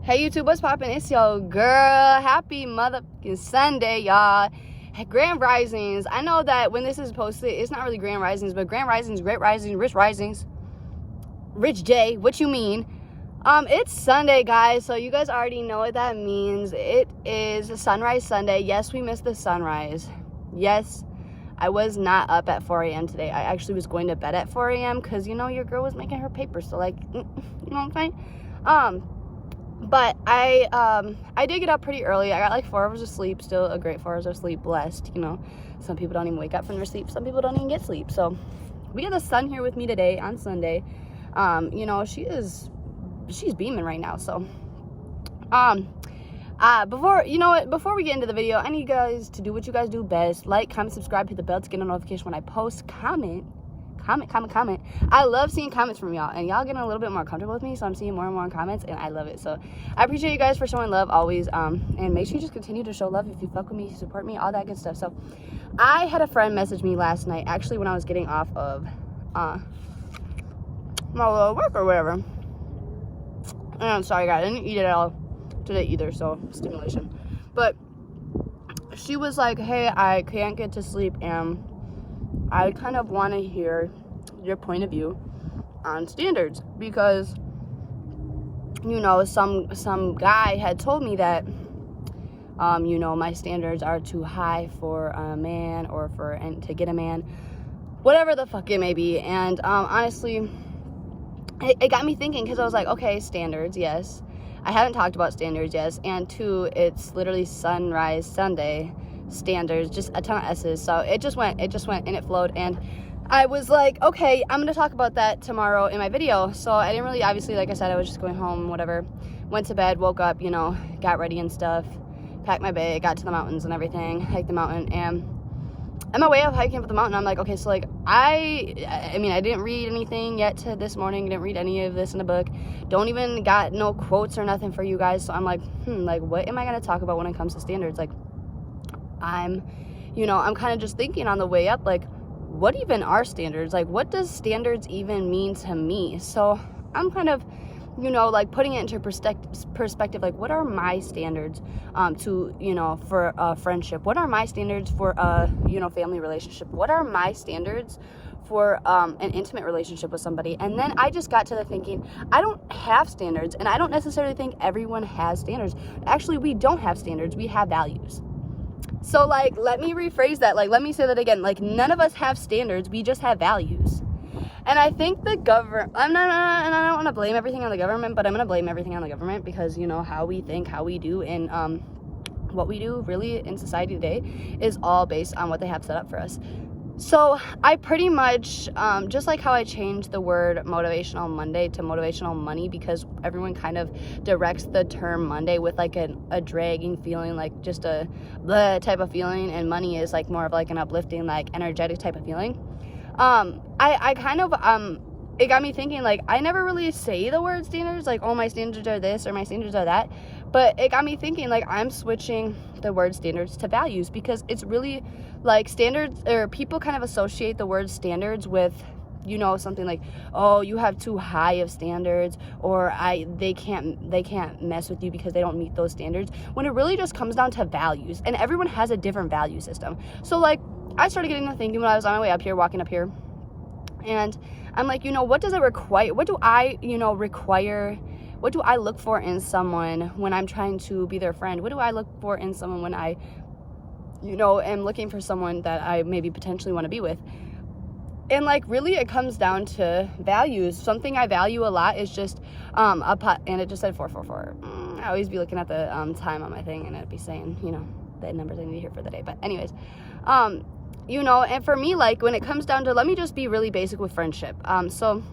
Hey YouTube, what's poppin'? It's your girl. Happy motherfucking Sunday, y'all. Grand Risings. I know that when this is posted, it's not really Grand Risings, but Grand Risings, Great Risings, Rich Risings, Rich Day. What you mean? It's Sunday, guys, so you guys already know what that means. It is Sunrise Sunday. Yes, we missed the sunrise. Yes, I was not up at 4 a.m. today. I actually was going to bed at 4 a.m. because, you know, your girl was making her paper, so, like, you know what I'm saying? But I did get up pretty early. I got like 4 hours of sleep, still a great 4 hours of sleep, blessed, you know. Some people don't even wake up from their sleep. Some people don't even get sleep. So we got the sun here with me today on Sunday. You know, she's beaming right now. So, before we get into the video, I need you guys to do what you guys do best. Like, comment, subscribe, hit the bell to get a notification when I post. Comment. I love seeing comments from y'all, and y'all getting a little bit more comfortable with me, so I'm seeing more and more comments, and I love it. So I appreciate you guys for showing love always, and make sure you just continue to show love if you fuck with me, support me, all that good stuff. So I had a friend message me last night, actually, when I was getting off of my little work or whatever, and I'm sorry guys, I didn't eat it all today either, so stimulation. But she was like, hey, I can't get to sleep, and I kind of want to hear your point of view on standards, because, you know, some guy had told me that, you know, my standards are too high for a man, or to get a man, whatever the fuck it may be. And honestly, it got me thinking, because I was like, okay, standards, yes. I haven't talked about standards, yes. And 2, it's literally Sunrise Sunday. Standards, just a ton of S's. So it just went and it flowed, and I was like, okay, I'm gonna talk about that tomorrow in my video. So I didn't really, obviously, like I said, I was just going home, whatever, went to bed, woke up, you know, got ready and stuff, packed my bag, got to the mountains and everything, hiked the mountain, and on my way up hiking up the mountain, I'm like, okay, so like I mean, I didn't read anything yet to this morning, didn't read any of this in the book, don't even got no quotes or nothing for you guys. So I'm like, like, what am I gonna talk about when it comes to standards? Like, I'm kind of just thinking on the way up, like, what even are standards? Like, what does standards even mean to me? So I'm kind of, you know, like, putting it into perspective, like, what are my standards for a friendship? What are my standards for a, you know, family relationship? What are my standards for an intimate relationship with somebody? And then I just got to the thinking, I don't have standards, and I don't necessarily think everyone has standards. Actually, we don't have standards, we have values. So, like, let me rephrase that. Like, let me say that again. Like, none of us have standards. We just have values. And I think the government, and I don't want to blame everything on the government, but I'm going to blame everything on the government, because, you know, how we think, how we do, and what we do really in society today is all based on what they have set up for us. So I pretty much, just like how I changed the word motivational Monday to motivational money, because everyone kind of directs the term Monday with like a dragging feeling, like just a bleh type of feeling, and money is like more of like an uplifting, like energetic type of feeling. I kind of, it got me thinking, like, I never really say the word standards, like, oh, my standards are this or my standards are that, but it got me thinking, like, I'm switching the word standards to values, because it's really, like, standards, or people kind of associate the word standards with, you know, something like, oh, you have too high of standards, or they can't mess with you because they don't meet those standards, when it really just comes down to values, and everyone has a different value system. So, like, I started getting to thinking when I was on my way up here, walking up here, and I'm like, you know, what does it require? What do I, you know, require? What do I look for in someone when I'm trying to be their friend? What do I look for in someone when I, you know, am looking for someone that I maybe potentially want to be with? And, like, really it comes down to values. Something I value a lot is just and it just said 444. I always be looking at the time on my thing, and it'd be saying, you know, the numbers I need to hear for the day. But anyways, you know, and for me, like, when it comes down to, let me just be really basic with friendship. Something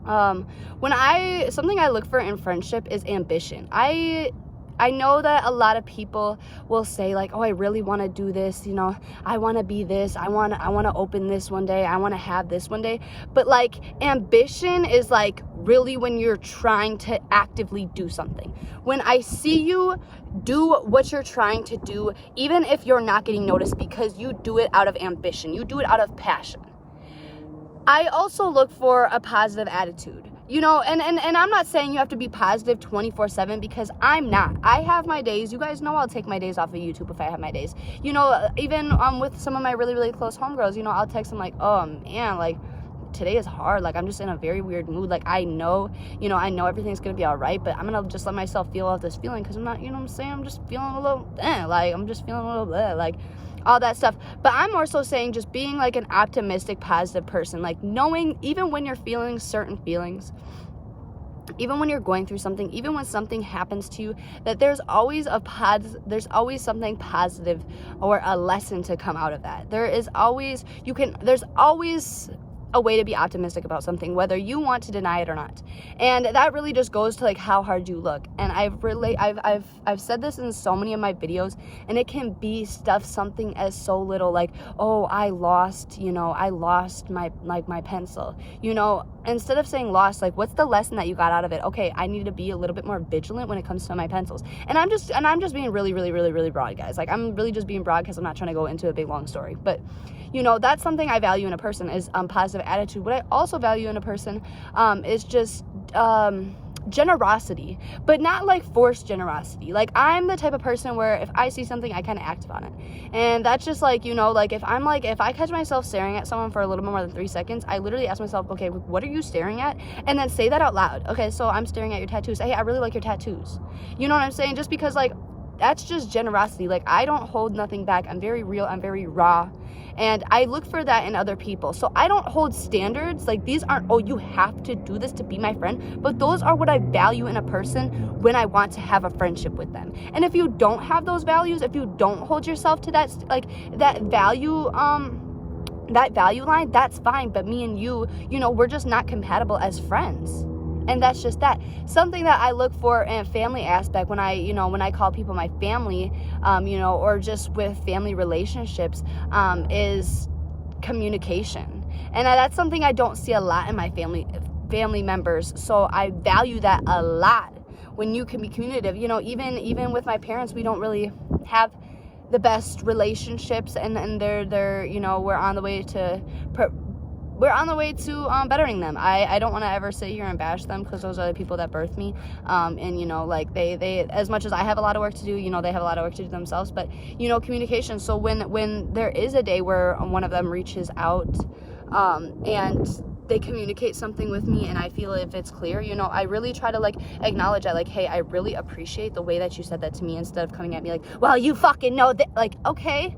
I look for in friendship is ambition. I know that a lot of people will say, like, oh, I really want to do this, you know, I want to be this, I want to open this one day, I want to have this one day. But, like, ambition is, like, really when you're trying to actively do something. When I see you do what you're trying to do, even if you're not getting noticed, because you do it out of ambition, you do it out of passion. I also look for a positive attitude. you know, and I'm not saying you have to be positive 24/7, because I'm not. I have my days. You guys know I'll take my days off of YouTube if I have my days. You know, even with some of my really, really close homegirls, you know, I'll text them like, oh man, like, today is hard. Like, I'm just in a very weird mood. Like, I know, you know, I know everything's gonna be all right, but I'm gonna just let myself feel all this feeling, because I'm not, you know what I'm saying, I'm just feeling a little, like, I'm just feeling a little, like, all that stuff. But I'm more so saying just being like an optimistic, positive person, like knowing even when you're feeling certain feelings, even when you're going through something, even when something happens to you, that there's always something positive or a lesson to come out of that. There's always a way to be optimistic about something, whether you want to deny it or not. And that really just goes to like how hard you look. And I've said this in so many of my videos, and it can be something as so little like, oh, I lost my pencil. You know, instead of saying lost, like, what's the lesson that you got out of it? Okay, I need to be a little bit more vigilant when it comes to my pencils. And I'm just being really, really, really, really broad, guys. Like, I'm really just being broad because I'm not trying to go into a big long story. But you know, that's something I value in a person, is positive attitude. What I also value in a person is just generosity, but not like forced generosity. Like, I'm the type of person where if I see something, I kind of act on it. And that's just like, you know, like if I catch myself staring at someone for a little bit more than 3 seconds, I literally ask myself, okay, what are you staring at? And then say that out loud. Okay, so I'm staring at your tattoos. Hey, I really like your tattoos. You know what I'm saying? Just because, like, that's just generosity. Like, I don't hold nothing back. I'm very real. I'm very raw. And I look for that in other people. So I don't hold standards. Like, these aren't, oh, you have to do this to be my friend. But those are what I value in a person when I want to have a friendship with them. And if you don't have those values, if you don't hold yourself to that, like, that value line, that's fine. But me and you know, we're just not compatible as friends. And that's just that. Something that I look for in a family aspect when I call people my family, you know, or just with family relationships, is communication. And that's something I don't see a lot in my family members. So I value that a lot when you can be communicative. You know, even with my parents, we don't really have the best relationships, and they're you know, we're on the way to bettering them. I don't want to ever sit here and bash them, because those are the people that birthed me. And, you know, like, they as much as I have a lot of work to do, you know, they have a lot of work to do themselves. But, you know, communication. So when there is a day where one of them reaches out, and they communicate something with me, and I feel if it's clear, you know, I really try to, like, acknowledge that, like, hey, I really appreciate the way that you said that to me, instead of coming at me like, well, you fucking know that. Like, okay.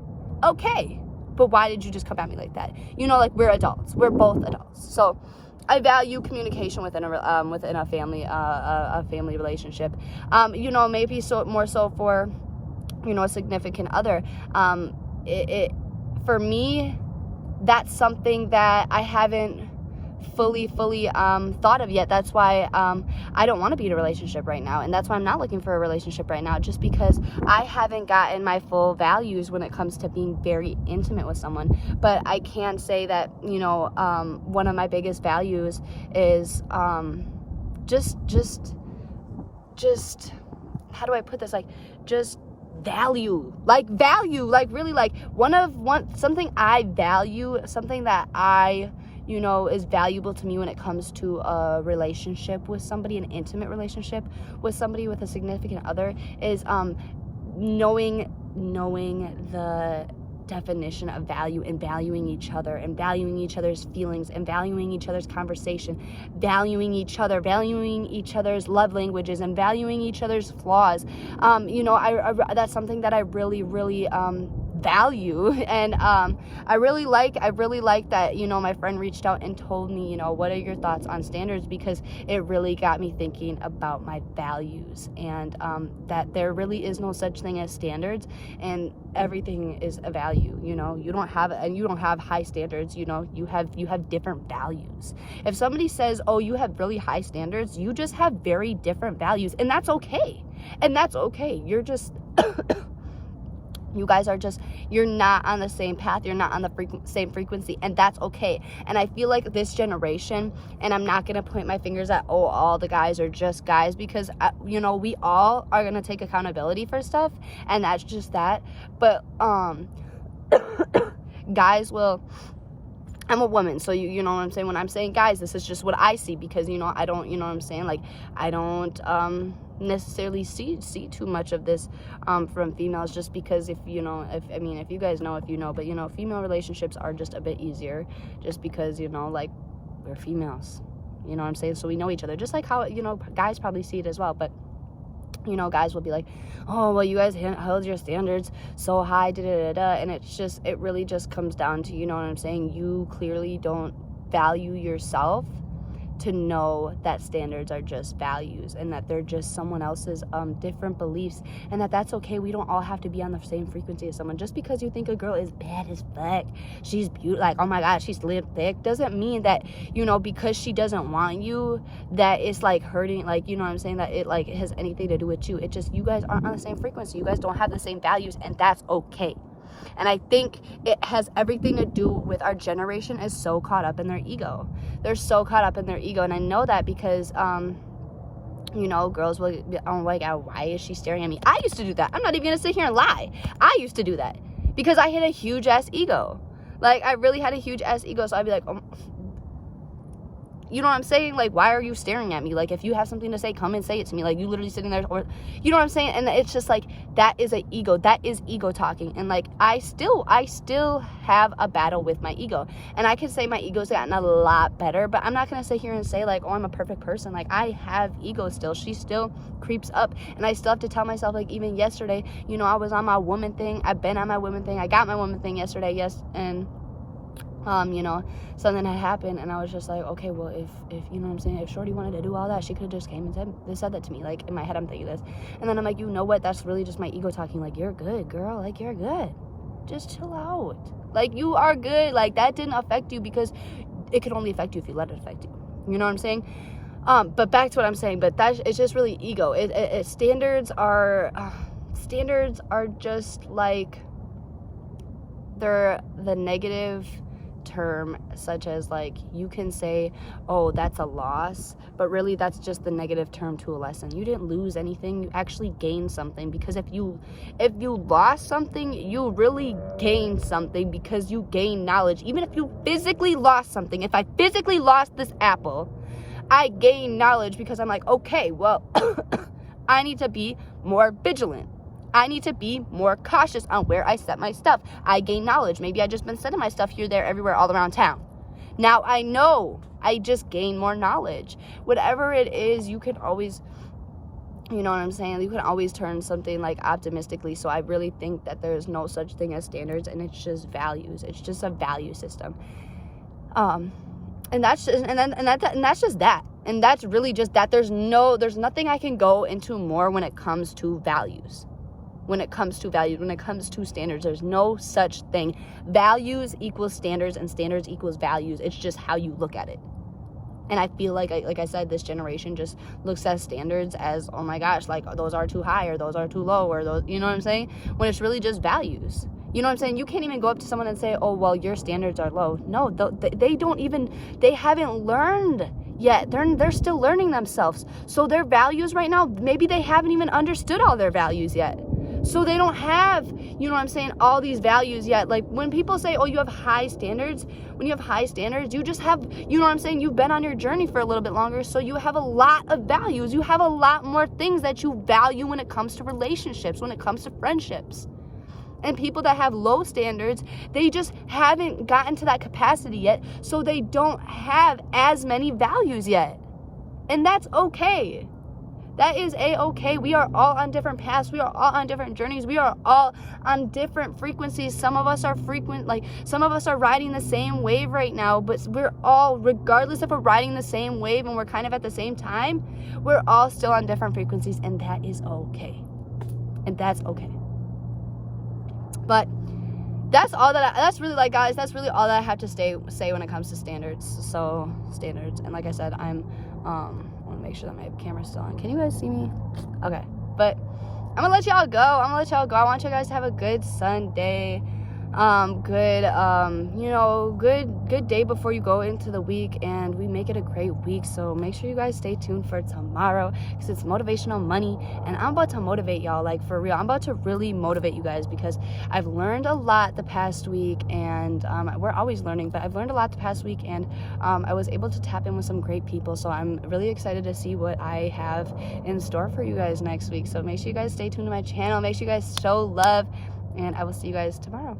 But why did you just come at me like that? You know, like, we're adults. We're both adults. So I value communication within a family relationship. You know, maybe more so for, you know, a significant other. For me, that's something that I haven't fully thought of yet. That's why I don't want to be in a relationship right now, and that's why I'm not looking for a relationship right now, just because I haven't gotten my full values when it comes to being very intimate with someone. But I can say that, you know, one of my biggest values is just how do I put this, like, just value, like really, like, something I value, something that I, you know, is valuable to me when it comes to a relationship with somebody, an intimate relationship with somebody, with a significant other, is knowing the definition of value, and valuing each other, and valuing each other's feelings, and valuing each other's conversation, valuing each other's love languages, and valuing each other's flaws. You know, I that's something that I really value. And I really like that, you know, my friend reached out and told me, you know, what are your thoughts on standards, because it really got me thinking about my values, and that there really is no such thing as standards, and everything is a value. You know, you don't have high standards. You know, you have different values. If somebody says, oh, you have really high standards, you just have very different values, and that's okay. You're just you guys are just, you're not on the same path, you're not on the same frequency, and that's okay. And I feel like this generation, and I'm not gonna point my fingers at, oh, all the guys are just guys, because you know, we all are gonna take accountability for stuff, and that's just that. But guys will I'm a woman, so you know what I'm saying? When I'm saying guys, this is just what I see, because, you know, I don't, you know what I'm saying? Like, I don't necessarily see too much of this from females, just because if you know, if you guys know, if you know, but, you know, female relationships are just a bit easier, just because, you know, like, we're females, you know what I'm saying? So we know each other, just like how, you know, guys probably see it as well. But, you know, guys will be like, oh, well, you guys held your standards so high, and it really just comes down to, you know what I'm saying, you clearly don't value yourself to know that standards are just values, and that they're just someone else's different beliefs, and that's okay. We don't all have to be on the same frequency as someone. Just because you think a girl is bad as fuck, she's beautiful, like, oh my god, she's lit thick, doesn't mean that, you know, because she doesn't want you, that it's like hurting, like, you know what I'm saying, that it like has anything to do with you. It just, you guys aren't on the same frequency, you guys don't have the same values, and that's okay. And I think it has everything to do with our generation is so caught up in their ego. They're so caught up in their ego. And I know that because, you know, girls will be, oh my God, why is she staring at me? I used to do that. I'm not even going to sit here and lie. I used to do that because I had a huge ass ego. Like, I really had a huge ass ego. So I'd be like, oh, you know what I'm saying? Like, why are you staring at me? Like, if you have something to say, come and say it to me. Like, you literally sitting there, or, you know what I'm saying? And it's just like, that is an ego. That is ego talking. And like, I still have a battle with my ego. And I can say my ego's gotten a lot better, but I'm not going to sit here and say like, oh, I'm a perfect person. Like, I have ego still. She still creeps up. And I still have to tell myself, like, even yesterday, you know, I was on my woman thing. I've been on my woman thing. I got my woman thing yesterday. Yes. And you know, something had happened, and I was just like, okay, well, if you know what I'm saying, if Shorty wanted to do all that, she could have just came and said that to me. Like, in my head, I'm thinking this, and then I'm like, you know what, that's really just my ego talking. Like, you're good, girl, like, you're good, just chill out, like, you are good, like, that didn't affect you, because it could only affect you if you let it affect you, you know what I'm saying? But back to what I'm saying, but it's just really ego. Standards are just like, they're the negative term, such as like, you can say, oh, that's a loss, but really that's just the negative term to a lesson. You didn't lose anything, you actually gained something, because if you lost something, you really gained something, because you gained knowledge. Even if you physically lost something, if I physically lost this apple, I gained knowledge, because I'm like, okay, well, I need to be more vigilant. I need to be more cautious on where I set my stuff. I gain knowledge. Maybe I just been setting my stuff here, there, everywhere, all around town. Now I know. I just gain more knowledge. Whatever it is, you can always, you know what I'm saying? You can always turn something like optimistically. So I really think that there's no such thing as standards, and it's just values. It's just a value system. And that's just, and that's just that. And that's really just that. There's nothing I can go into more when it comes to values. When it comes to values, when it comes to standards, there's no such thing. Values equals standards, and standards equals values. It's just how you look at it. And I feel like I said, this generation just looks at standards as, oh my gosh, like, those are too high, or those are too low, or those, you know what I'm saying? When it's really just values. You know what I'm saying? You can't even go up to someone and say, oh, well, your standards are low. No, they haven't learned yet. They're still learning themselves. So their values right now, maybe they haven't even understood all their values yet. So they don't have, you know what I'm saying, all these values yet. Like, when people say, oh, you have high standards, when you have high standards, you just have, you know what I'm saying, you've been on your journey for a little bit longer, so you have a lot of values. You have a lot more things that you value when it comes to relationships, when it comes to friendships. And people that have low standards, they just haven't gotten to that capacity yet, so they don't have as many values yet. And that's okay. That is a-okay. We are all on different paths. We are all on different journeys. We are all on different frequencies. Some of us are some of us are riding the same wave right now, but we're all, regardless if we're riding the same wave and we're kind of at the same time, we're all still on different frequencies, and that is okay. And that's okay. But that's all that's really, like, guys, that's really all that I have to say when it comes to standards. So, standards. And like I said, I want to make sure that my camera's still on. Can you guys see me? Okay. But I'm going to let y'all go. I want you guys to have a good Sunday. good good day before you go into the week, and we make it a great week. So make sure you guys stay tuned for tomorrow, because it's Motivational Money, and I'm about to motivate y'all, like for real. I'm about to really motivate you guys, because I've learned a lot the past week, and we're always learning, but I've learned a lot the past week, and I was able to tap in with some great people. So I'm really excited to see what I have in store for you guys next week. So make sure you guys stay tuned to my channel. Make sure you guys show love, and I will see you guys tomorrow.